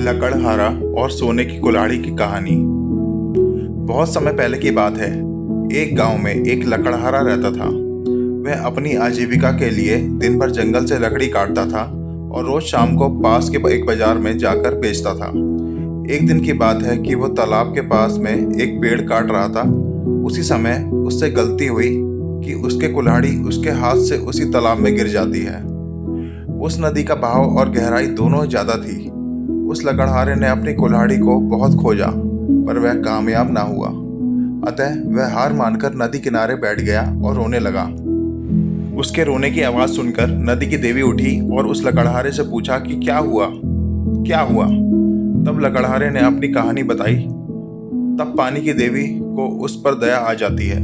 लकड़हारा और सोने की कुल्हाड़ी की कहानी। बहुत समय पहले की बात है। एक गांव में एक लकड़हारा रहता था। वह अपनी आजीविका के लिए दिन भर जंगल से लकड़ी काटता था और रोज शाम को पास के एक बाजार में जाकर बेचता था। एक दिन की बात है कि वह तालाब के पास में एक पेड़ काट रहा था। उसी समय उससे गलती हुई कि उसके कुल्हाड़ी उसके हाथ से उसी तालाब में गिर जाती है। उस नदी का बहाव और गहराई दोनों ज़्यादा थी। उस लकड़हारे ने अपनी कुल्हाड़ी को बहुत खोजा, पर वह कामयाब ना हुआ। अतः वह हार मानकर नदी किनारे बैठ गया और रोने लगा। उसके रोने की आवाज़ सुनकर नदी की देवी उठी और उस लकड़हारे से पूछा कि क्या हुआ, क्या हुआ। तब लकड़हारे ने अपनी कहानी बताई। तब पानी की देवी को उस पर दया आ जाती है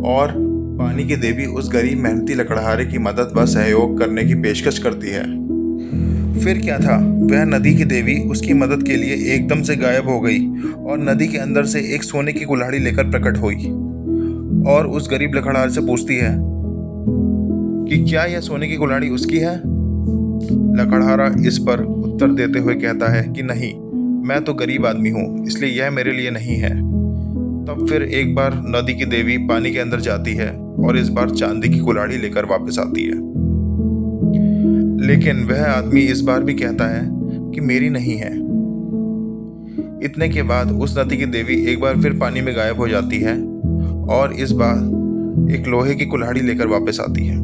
और पानी की देवी उस गरीब मेहनती लकड़हारे की मदद व सहयोग करने की पेशकश करती है। फिर क्या था, वह नदी की देवी उसकी मदद के लिए एकदम से गायब हो गई और नदी के अंदर से एक सोने की कुल्हाड़ी लेकर प्रकट हुई और उस गरीब लकड़हारे से पूछती है कि क्या यह सोने की कुल्हाड़ी उसकी है। लकड़हारा इस पर उत्तर देते हुए कहता है कि नहीं, मैं तो गरीब आदमी हूँ, इसलिए यह मेरे लिए नहीं है। तब फिर एक बार नदी की देवी पानी के अंदर जाती है और इस बार चांदी की कुल्हाड़ी लेकर वापस आती है। लेकिन वह आदमी इस बार भी कहता है कि मेरी नहीं है। इतने के बाद उस नदी की देवी एक बार फिर पानी में गायब हो जाती है और इस बार एक लोहे की कुल्हाड़ी लेकर वापस आती है।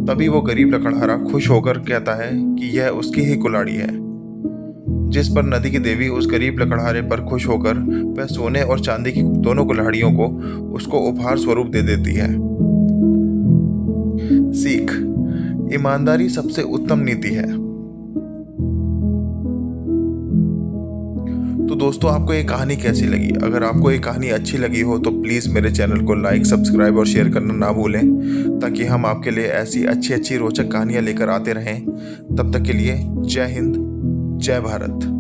तभी वो गरीब लकड़हारा खुश होकर कहता है कि यह उसकी ही कुल्हाड़ी है। जिस पर नदी की देवी उस गरीब लकड़हारे पर खुश होकर वह सोने और चांदी की दोनों कुल्हाड़ियों को उसको उपहार स्वरूप दे देती है। सीख: ईमानदारी सबसे उत्तम नीति है। तो दोस्तों, आपको ये कहानी कैसी लगी? अगर आपको ये कहानी अच्छी लगी हो तो प्लीज़ मेरे चैनल को लाइक, सब्सक्राइब और शेयर करना ना भूलें, ताकि हम आपके लिए ऐसी अच्छी रोचक कहानियाँ लेकर आते रहें। तब तक के लिए जय हिंद, जय भारत।